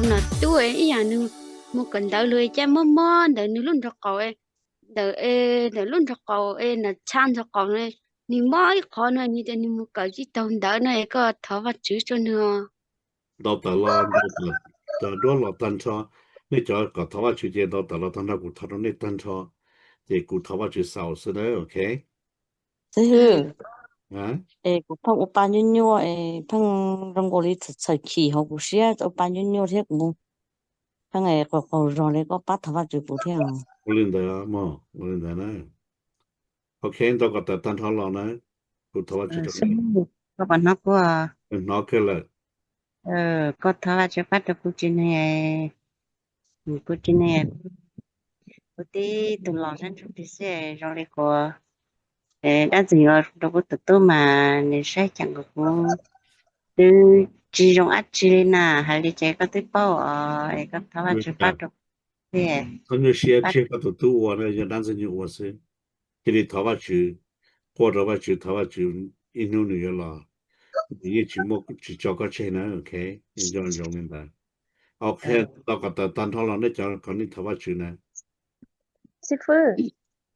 cũng là tuổi ý à nu một cần đỡ lười cha mơ mơ đỡ nu luôn cho cậu ấy đỡ luôn cho cậu ấy là chan cho cậu này ni mới khó này ni để ni một cái gì tông đỡ này có thở vào chữ cho nữa đào tạo là đào tạo giờ đó là tan cho nên cho có tháo vào chữ đào tạo là tan ra cụ tháo nên tan cho thì cụ tháo vào chữ sáu xưa đấy ok 그, à 곱하기 오빠 뉴뉴, 평정고리 저기 하고 시야 오빠 뉴뉴 했고, 평에 거 전에 거 빠타가지고 해요. lên đây mà lên đây này ok đó có tan tháo là này cụ tháo vào chữ đó sớm các bạn nó có nó cái là có thao cho phát được cụ trình này cụ tí tụi lò sản xuất thì sẽ rồi lại có đã gì rồi đâu có tự tư mà nên sẽ chẳng có cũng từ chỉ trong ắt chỉ lên à hay là chạy có tới bao các thao cho phát được thế con như xe phát xe có tụt tu này giờ đang sinh hoạt sẽ cái đi tháo vào chữ qua tháo vào chữ tháo vào chữ in nu nữa là你只莫只交个钱呢，OK，你就用明白。OK，到个单套了，你叫讲你头发去呢？sư phụ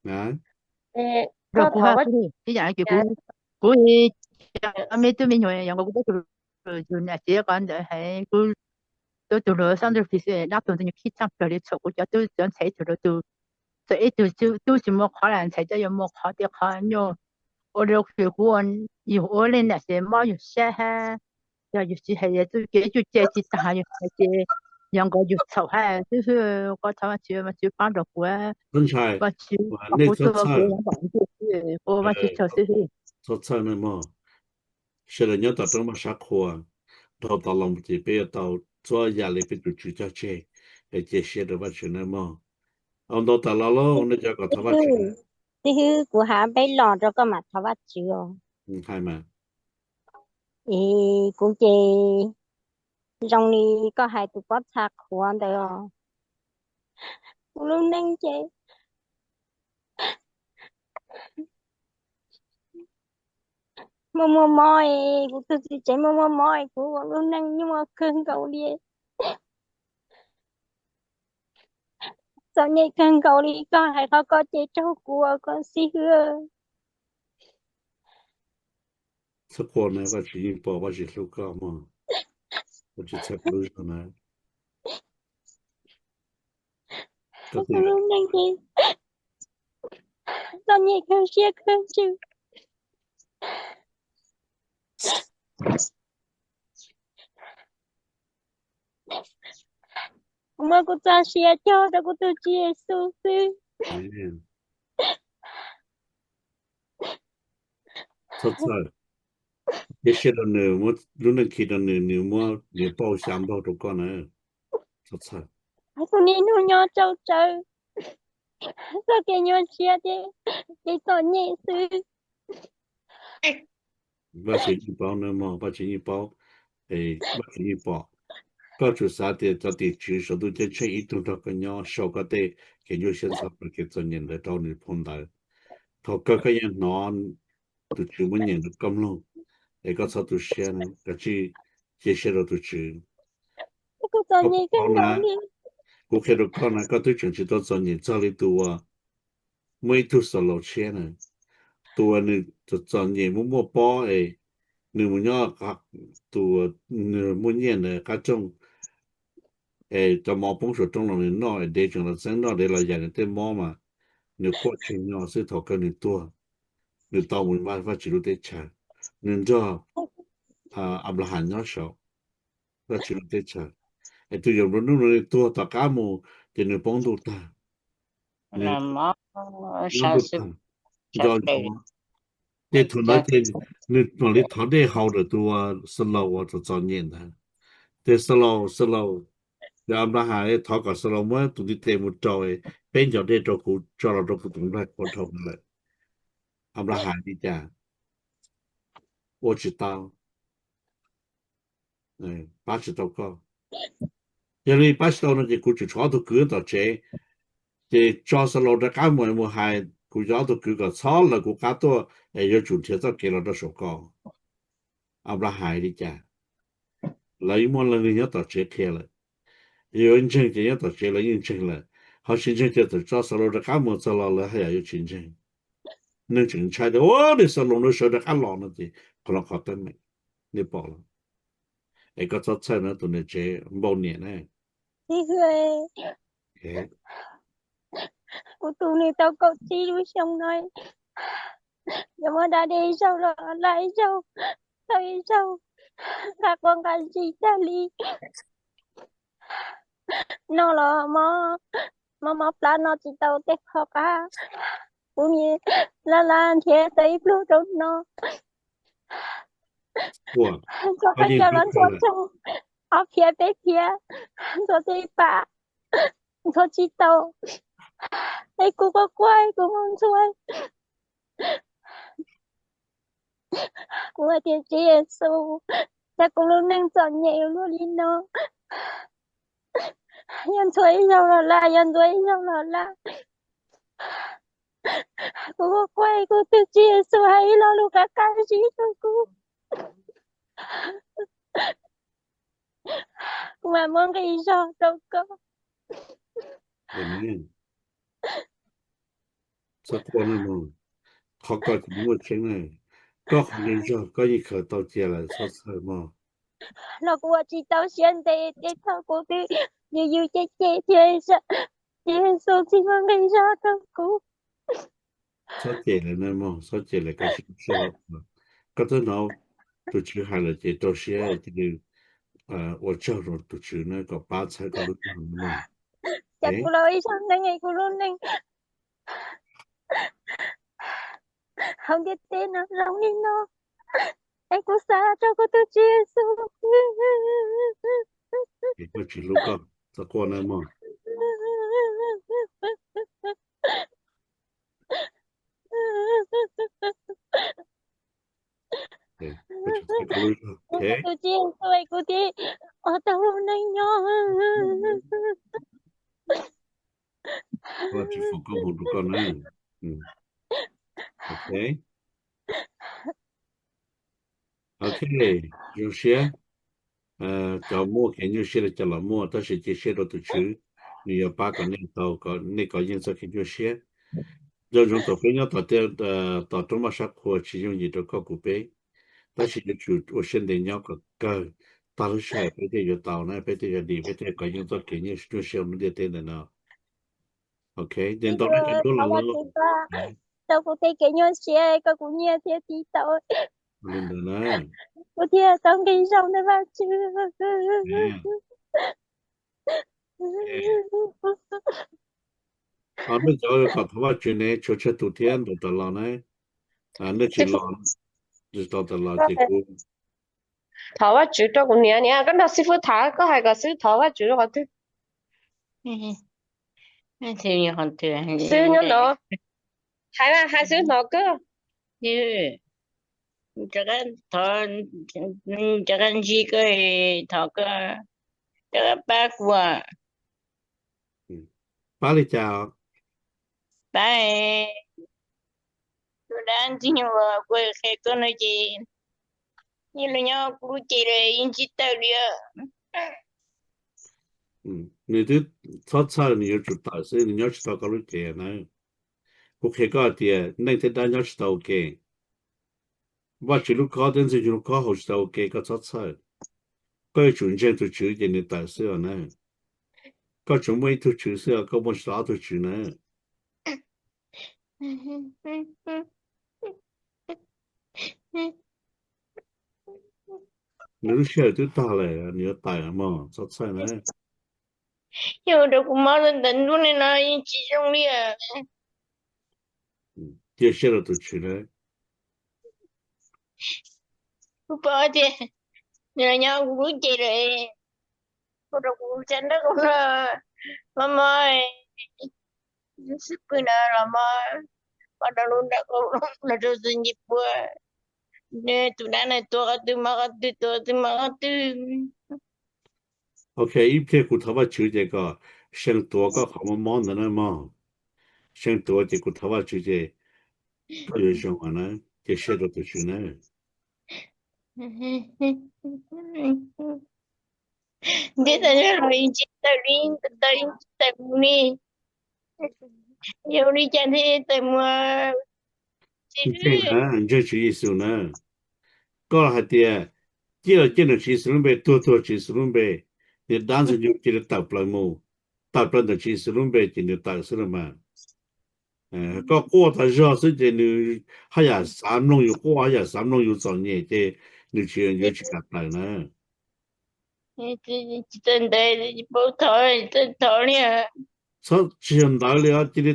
啊，có rồi cô ha thao cô đi cái dạng kiểu cô đi mấy tôi mình nói yang cô tôi tôi nãy giờ còn để hay tôi rồi sang được thì sẽ đáp ứng những khi trong thời gian sau cô cho tôi chọn thấy tôi所以都什么可能才叫有么好的可能有，我的血管有我的那些毛有些哈，要有些还也就给就接近大有那些两个有臭哈，就是我他妈去嘛去帮着我，真菜，我去你我做做菜，个两帮就是我嘛去做些些，做菜呢么？是人家到这么啥苦啊？到了这边到做压力被就去叫去，这些的话去呢么？到了咯，我那叫个头发去呢，thứ của hà bé lò cho có mặt thảo vắt chưa hay mà. thì cũng chỉ trong đi có hai tụ bắp sạc của đấy rồi luôn đang chơi mua mua mồi cũng tôi chỉ chạy mua mua mồi của luôn đang nhưng mà cơn cầu đi sau này cơn cầu đi có hai có chơi trâu của con xí hưa 这过呢，我去引爆，我去收搞嘛，我去采路上呢，这对，luôn đang chơi sau này cơn xí cơn chịu mà cô ta xí cho đó cô tôi chia số sư 做菜。这些的呢，我路能去的呢，你包想到这个呢，做菜。cô đi nuôi nhỏ trâu trâu sao cái nhỏ xí thế cái con nhẹ sư 我是一包呢嘛，我是一包，我是一包。搞出啥的，这地区说都在吃一顿这个鸟，小个的，给有些啥不给做年的找你碰到，他各个人拿都去问年的咁咯，那个啥都些呢，个去这些了都去，cô con 我 nhẹ cái 包 nhỏ 呢，đi 我看到看呢，个对城市都做年做的多啊，每都是老钱呢。ตัวนึงจะจอนเย่มุมปอหนึ่งมันย่อครับตัวหนึ่งมันเย่เนี่ยก็จงจะมองปุ่งสุดตรงนั้นน้อยเดี๋ยวจังเราเส้นน้อยเดี๋ยวเราอยากจะเต้นมอมาหนึ่งขวดชิงย่อซื้อถอกันหนึ่งตัวหนึ่งตัวมันว่าจิรุเตชาหนึ่งจ้าอับราฮันย่อชอบว่าจิรุเตชาตัวอย่างนู้นตัวตะก้ามูจะหนึ่งปองดูตาหนึ่ง là mó น้อง sao ดู sự ตา sao ย้อน để 这从来这你淘汰好的多是老我就早年的，这是老，然后还淘个是老么，都得题目找诶，边角的照顾找了照顾动来过头了，俺们还的家，我知道，80多个，因为80多那个估计差不多割到这抓是老的干么么还估计都割个草了，估计多要主题早给了的手稿，俺们还的家。lấy một lần nữa tao chết kia lại 有认真就要到学了认真了，好心情就到找手了的干么找了还要有心情。能正差的，我的手弄的手的还老了的，可能好得没，你饱了。ไอ้ก็จะใช้นะตัวเนี่ยเจ๊บ่เนี่ยนะ Đi về เอ๊ะ của tụi này tao có chi đuôi xong nói nhưng mà đã đi sau rồi lại sau tới sau các con cái gì ta đi nó là mà plan nó chỉ tao tết khó cả cũng như là thế tới lúc đó nó พวก cho Có cái gì cho tốt nó hơn cho ở phía bên phía cho đi bà cho chỉ tao ấy cô có quay cô không xuôi cô là tiền chị su ta cũng luôn đang chọn nhiều luôn đi nó nhân xuôi sao là nhân xuôi sao là cô có quay cô tự chị su hay lo luôn cả cái gì cho cô mà muốn cái sao đâu có เห็นไหมสักคนนึงเขาก็ถึงว่าเช่นไงก็คนเรียนชอบก็ยิ่งเขินต่อเจียแหละชอบใส่มา nó cô chỉ tao xuyên để thao cô tự như chết thì sao chị su chỉ muốn cái sao đâu cô ชอบเจียเลยนะมั้งชอบเจียเลยก็ชิชอบก็ต้องเอาตัวชื่อหาเลยเจตัวเสียที่我叫着ตัวชื่อนะก็ป้าใช้ก็รู้จักมั้ง chắc cô nói sao ngày cô luôn nên không biết tên nó giống như nó em cô xa cho cô tự chia su ก็ชิลูกก็สักคนนะมั้งก็จะใช้ก็รู้จักโอเค cô chia su em cô đi ở đâu nên nhỏ ก็จะฝึกก็หมดก็นะโอเคโอเค有些找摸肯定写了叫了摸，但是这写了都去，你要把个那个颜色肯定写，这种都非要到中马上课其中一个考古碑，但是我现在要个到了下背的就到呢，背的就里背的个颜色肯定是就写我们的对的呢。OK， 等到那就多了咯。đâu có thể cái nhau xe có cũng như thế thì tao 领的呢。 có thể tao cái sau nó vào chứ 那就搞头发卷呢，吃多天都得了呢。那去了，知道的了，结果。頭髮煮咗個年年，咁頭師傅睇個係個師頭髮煮咗個啲，thì nhiều hơn tuổi師咗攞，係啦，係師攞個， như cho cái thọ cho cái gì cái thọ cái cho cái bác của Ba đi chào. ba tôi đang chỉ nhiều quê khai con nói gì như là nhau cũng chỉ là in chỉ tao đi你的炒菜你要做大事，你要知道搞了点呢。我开个店，那天大家知道嘅，我只路搞点子就搞好知道嘅个炒菜，个纯正就煮点的大事呢。个准备都煮事，个我啥都煮呢。你都现在都大了，你要大了嘛，炒菜呢。有的姑妈的等住你那一起兄弟这些了都煮了。不抱歉，你那娘姑姐嘞，我的姑真的姑了，妈妈是不能了嘛，pada lunda ko na do sinji po ne tu na na to ka tu ma ka tu ma ka tu OK， 一片骨头发煮这个，想多个好么忙的呢嘛，想多这骨头发煮这，个有想法呢，这些都都是呢。de ta ya lo inji Tarin ni有你讲的在么其实这是意思呢搞还的第二件的其实论呗多其实论呗你当时就记得打不了么打不了的其实论呗今天打死了嘛ก็过他说是这你还要三弄有过还要三弄有造孽这你去就去干了呢真的不讨厌他现在了这里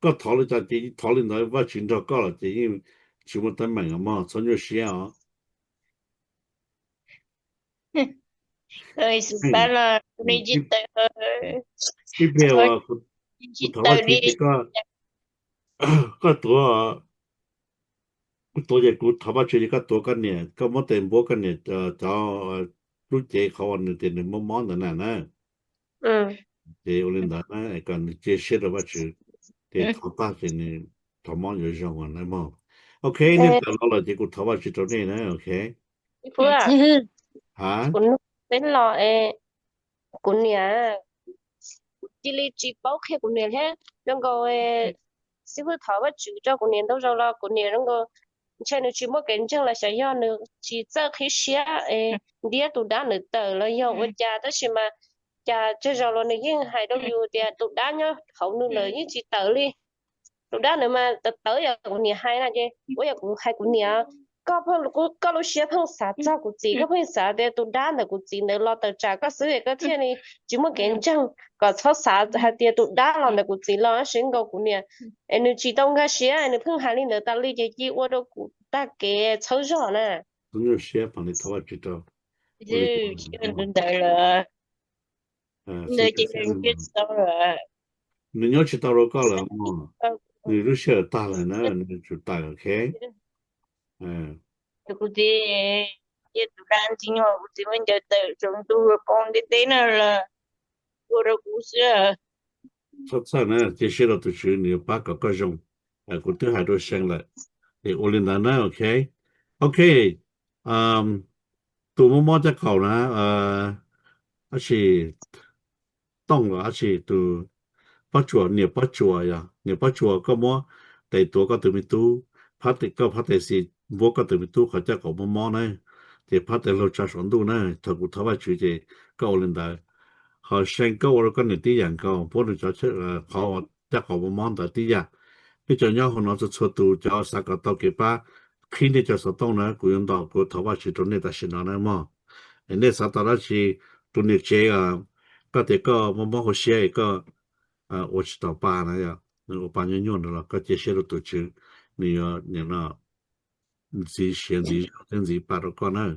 搞讨了在这讨论到把情况搞了这因为全部都买了嘛从就先啊是办了你记得这边我不头发这个多ตัวจะกูทำว่าช่วยก็ตัวกันเนี่ยก็มาเต็มบวกกันเนี่ยจะรู้ใจเขาวันนึงเต็มมมอนนั่นนะเดี๋ยวเล่นได้นะไอ้กันเจ๊เชื่อว่าชื่อเดี๋ยวทำตาเจนี่ทำมอนอยู่จังหวะนั้นมั้งโอเคนี่แต่เราจะกูทำว่าชื่อตัวนี้นะโอเคเพื่อฮะคุณเป็นรอคุณเนี่ยจิลิจิ包开คุณเนี่ยแท้แล้วก็师傅ถามว่าจุเจ้าคุณเนี่ย都了คุณเนี่ยแล้วก็现在去么跟正了想要呢去这可以写你都打呢得了要我家的是嘛家这着了呢因还都有的都打呢好努了一起得哩都打呢嘛得要คุณเนี่ยให้นะเจ้我也กูให้คุณเนี่ยก็พอกูก็รู้เสียพังสาจ้ากูจีก็เพิ่งสาแต่ตุด้านน่ะกูจีเนรอตจากก็ซื้อก็เที่ยนี่จิมเก่งจังก็ชอบสาหาเตียตุด้านน่ะกูจีรอสิงก็กูเนี่ยนึจีต้องก็เสียนึเพิ่งหาลิเนตาลีเจจีว่า都กูตาแกเช้าจ้อน่ะ总有些帮你头发知道真的了那这个人知道了你要知道了搞了嘛你รู้เชื่อตาเลยนะ你就ตาโอเคกูจีये दुकान जी हो जी मन जे त जम तू कौन दे देना ला पूरा कुछ 他呢这些了都是你把个种我都还都生了你我领导呢 OK ตัวมอจะเขานะอาชีต้องอาชีตัวปัจจุบันเนี่ยปัจจุบันเนี่ยปัจจุบันก็มอแต่ตัวก็ตัวมีตู้พัดติก็พัดแต่สิบวกก็ตัวมีตู้เขาจะเขามอนะแต่พัดแต่เราจะสอนดูนะถ้ากูทว่าชื่อเจก็เอาเล่นได้เขาเช่นก็ว่าก็เนี่ยที่อย่างก็พวกเราจะเชื่อเขาจะเขามอแต่ที่อย่างนี่จะย่อของเราจะชัวตัวจะเอาสักตัวเก็บป้าขึ้นที่จะสอนต้องนะกูยังต่อกูทว่าชื่อตัวนี้แต่สินะนะมั้งเนี่ยสัตว์ราชีตัวนี้เจ้าก็แต่ก็มอเขาเชื่อก็我知道爸那样我把你用的了ก็这些都都是你要你那你自己选自己跟自己把的个呢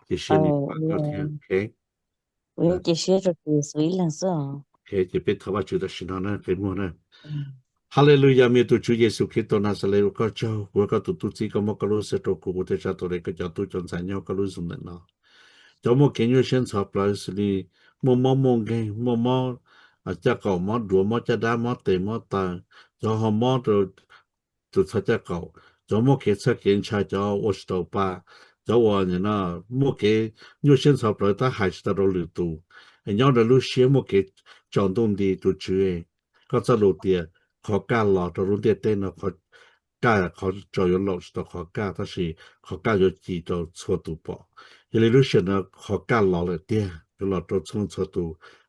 这些你把个听 OK 我这些就是水冷色 OK 这边头发觉得是那呢给我呢哈利路亚，面对主耶稣基督拿撒勒路个教，我个都知个么个路是多古，我在家头来个教都讲三鸟个路是能了。就么今日先查不来是哩，么嘅，么只狗么多么只大么大么大，就好么就查只狗，就么给查检查就我是头巴，就我呢那么给日先查不来，他还是在路里头，人家的路线么给讲动的都知诶，个在路的。เขากล้าหลอกตัวรุ่นเต้นๆเขากล้าเขาจอยหลอกตัวเขากล้าถ้าสิเขากล้าจะจีตัวชัวตัวปอยังเลยรู้สึกนะเขากล้าหลอกเลยเตี้ยจะหลอกตัวช่วงชัวตัว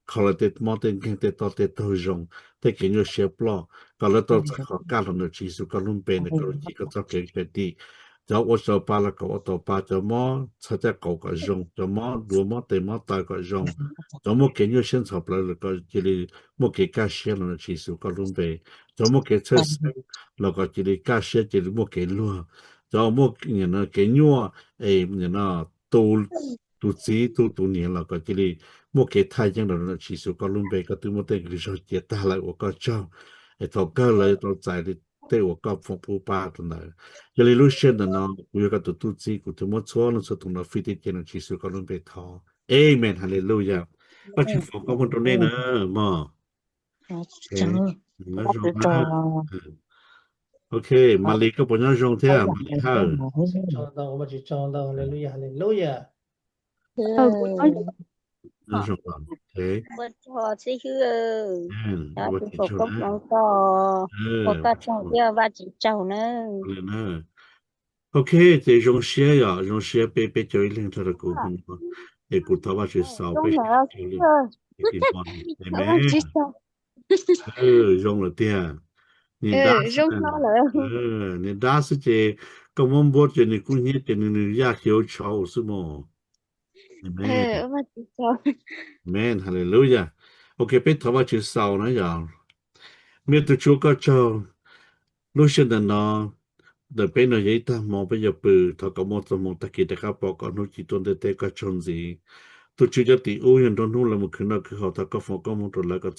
เขาเลยเต้นมอเต้นแข่งเต้นต่อเต้นตัวจงแต่กินอยู่เสียปลอก็เลยตัวเขากล้าหลอกเนี่ยจีสุก็รุ่นเป็นก็จีก็จะเก่งเป็นดีจะว่าจะปาแล้วก็ว่าตัวปาจะมอชัดจะเก่าก็จงจะมอดูมอเต็มมอตายก็จงจะมอกินอยู่เส้นชับเลยก็จะเลยมอเกี่ยกล้าเสียแล้วจีสุก็รุ่นเป็นจะมอเกี่ยเชื่อแล้วก็จะเลยกล้าเสียจะเลยมอเกี่ยลัวจะมอเนี่ยนะเกี่ยยัวเนี่ยนะตัวจีตัวเนี่ยแล้วก็จะเลยมอเกี่ยไทยจังแล้วจีสุก็รุ่นเป็นก็ตัวมอเต็มก็จะเจียตาเลยว่าก็เจ้าตัวก็เลยตัวใจเลย对我告风不巴的呢，有哩路线的呢，我有个都肚子，我怎么错了，说同那飞的见了，其实个人被掏，Amen，哈利路亚，我去放个问到你呢，嘛，OK，马里个不让用的，马里好，我们去讲到哈利路亚，哈利路亚。那种吧 OK 不错是个我我听说了讲过我个想要把自走呢了呢 OK 这种些呀种些被就一领他的股份吧也不他把去烧被就领一点帮对没用了点你打是你打是这根本不就你工业的你要求超是么Amen. 我知道 Amen. Hallelujah. Okay, pe thaba chi sao na ya. Me tu chu ka cho. Lu shen da na. De pe no ye ta mo pe ya pu ta ka mo ta mo ta ki ta ka po ka no chi ton de te ka chon zi. Tu chu ja ti u yan don nu la mo khna ka ha ta ka fo ka mo to la ka